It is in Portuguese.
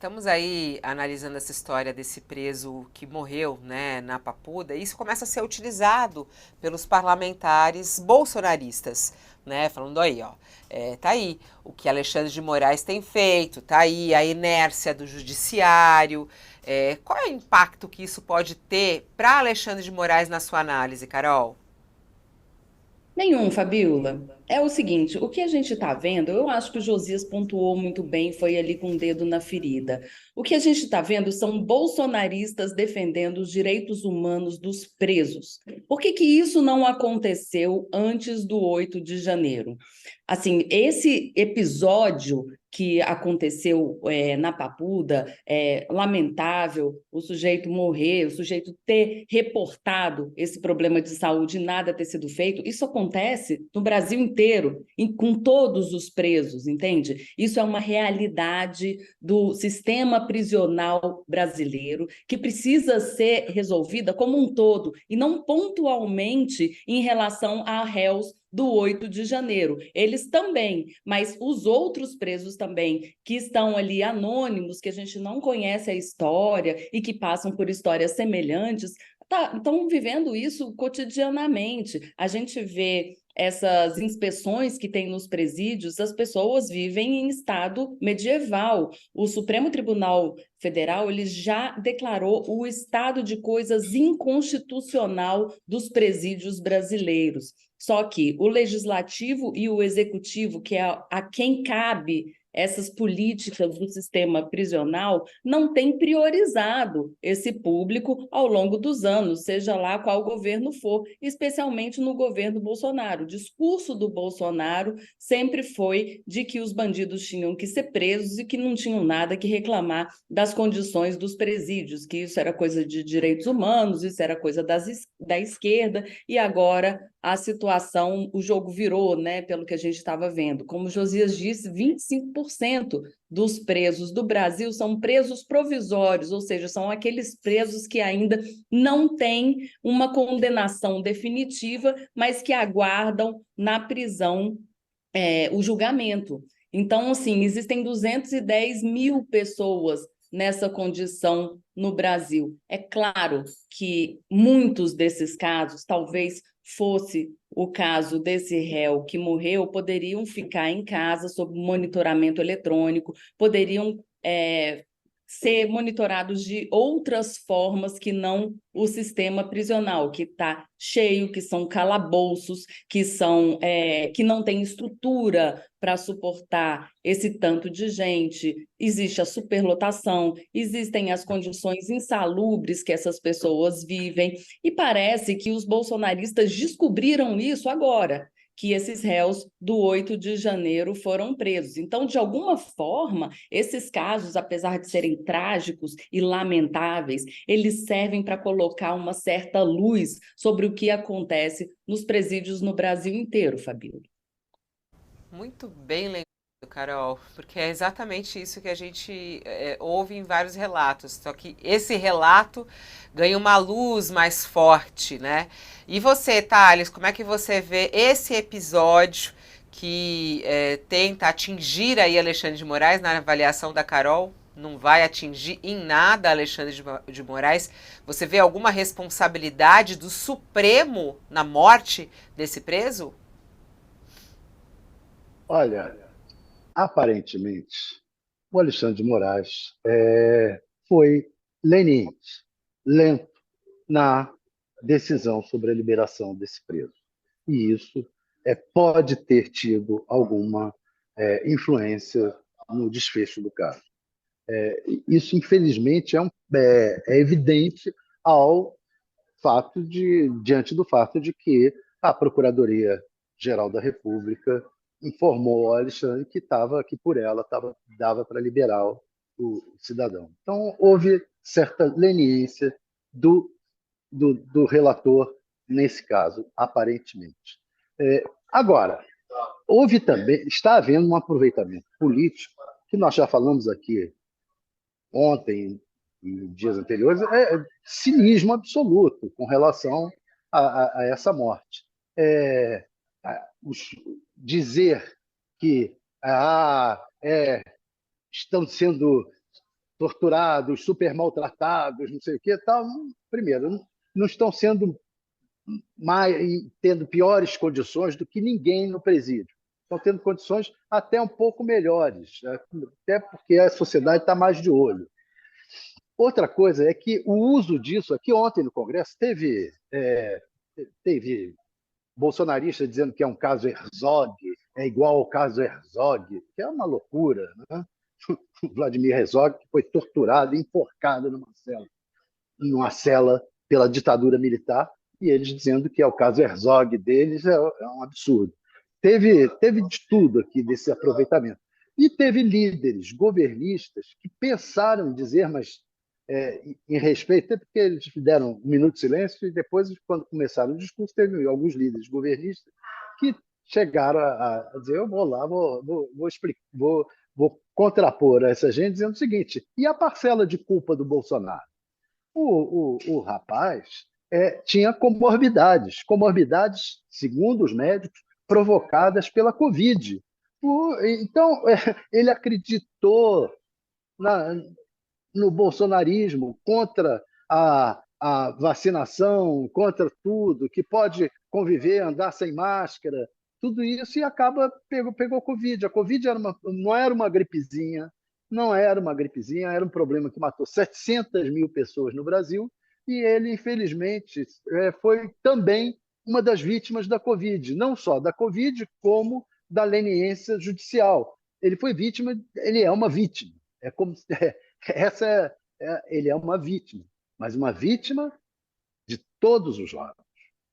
Estamos aí analisando essa história desse preso que morreu, né, na Papuda, e isso começa a ser utilizado pelos parlamentares bolsonaristas, né, falando aí, ó, tá aí o que Alexandre de Moraes tem feito, tá aí a inércia do judiciário, qual é o impacto que isso pode ter para Alexandre de Moraes na sua análise, Carol? Nenhum, Fabiola. É o seguinte, o que a gente está vendo, eu acho que o Josias pontuou muito bem, foi ali com o dedo na ferida. O que a gente está vendo são bolsonaristas defendendo os direitos humanos dos presos. Por que que isso não aconteceu antes do 8 de janeiro? Assim, esse episódio que aconteceu na Papuda, é lamentável o sujeito morrer, o sujeito ter reportado esse problema de saúde e nada ter sido feito. Isso acontece no Brasil inteiro, com todos os presos, entende? Isso é uma realidade do sistema prisional brasileiro que precisa ser resolvida como um todo e não pontualmente em relação a réus do 8 de janeiro. Eles também, mas os outros presos também, que estão ali anônimos, que a gente não conhece a história e que passam por histórias semelhantes, estão vivendo isso cotidianamente. A gente vê essas inspeções que tem nos presídios, as pessoas vivem em estado medieval. O Supremo Tribunal Federal ele já declarou o estado de coisas inconstitucional dos presídios brasileiros. Só que o legislativo e o executivo, que é a quem cabe essas políticas do sistema prisional, não têm priorizado esse público ao longo dos anos, seja lá qual governo for, especialmente no governo Bolsonaro. O discurso do Bolsonaro sempre foi de que os bandidos tinham que ser presos e que não tinham nada que reclamar das condições dos presídios, que isso era coisa de direitos humanos, isso era coisa da esquerda, e agora a situação, o jogo virou, né, pelo que a gente estava vendo. Como o Josias disse, 25% dos presos do Brasil são presos provisórios, ou seja, são aqueles presos que ainda não têm uma condenação definitiva, mas que aguardam na prisão o julgamento. Então, assim, existem 210 mil pessoas nessa condição no Brasil. É claro que muitos desses casos, talvez fosse o caso desse réu que morreu, poderiam ficar em casa sob monitoramento eletrônico, poderiam ser monitorados de outras formas que não o sistema prisional, que está cheio, que são calabouços, que não tem estrutura para suportar esse tanto de gente. Existe a superlotação, existem as condições insalubres que essas pessoas vivem, e parece que os bolsonaristas descobriram isso agora, que esses réus do 8 de janeiro foram presos. Então, de alguma forma, esses casos, apesar de serem trágicos e lamentáveis, eles servem para colocar uma certa luz sobre o que acontece nos presídios no Brasil inteiro, Fabíola. Muito bem lembrado, Carol, porque é exatamente isso que a gente ouve em vários relatos. Só que esse relato ganha uma luz mais forte, né? E você, Thales, como é que você vê esse episódio que tenta atingir aí Alexandre de Moraes na avaliação da Carol? Não vai atingir em nada Alexandre de Moraes. Você vê alguma responsabilidade do Supremo na morte desse preso? Olha, aparentemente, o Alexandre de Moraes foi leniente, lento na decisão sobre a liberação desse preso. E isso pode ter tido alguma influência no desfecho do caso. Isso, infelizmente, é evidente ao diante do fato de que a Procuradoria-Geral da República informou ao Alexandre que por ela dava para liberar o cidadão. Então, houve certa leniência do relator nesse caso, aparentemente. Agora, está havendo um aproveitamento político, que nós já falamos aqui ontem e dias anteriores, cinismo absoluto com relação a essa morte. É, Dizer que estão sendo torturados, super maltratados, não sei o que, tal. Primeiro, não estão sendo mais, tendo piores condições do que ninguém no presídio. Estão tendo condições até um pouco melhores, né? Até porque a sociedade está mais de olho. Outra coisa é que o uso disso, aqui ontem no Congresso, teve bolsonarista dizendo que é um caso Herzog, é igual ao caso Herzog, que é uma loucura, né? O Vladimir Herzog que foi torturado, enforcado numa cela pela ditadura militar, e eles dizendo que é o caso Herzog deles é um absurdo. Teve de tudo aqui desse aproveitamento. E teve líderes governistas que pensaram em dizer, mas em respeito, até porque eles deram um minuto de silêncio, e depois, quando começaram o discurso, teve alguns líderes governistas que chegaram a dizer: eu vou lá, vou explicar, vou contrapor a essa gente, dizendo o seguinte: e a parcela de culpa do Bolsonaro? O rapaz tinha comorbidades, segundo os médicos, provocadas pela Covid. Então, ele acreditou na, no bolsonarismo, contra a vacinação, contra tudo, que pode conviver, andar sem máscara, tudo isso, e pegou Covid. A Covid não era uma gripezinha, não era uma gripezinha, era um problema que matou 700 mil pessoas no Brasil, e ele, infelizmente, foi também uma das vítimas da Covid, não só da Covid, como da leniência judicial. Ele foi vítima, ele é uma vítima. É como ele é uma vítima, mas uma vítima de todos os lados.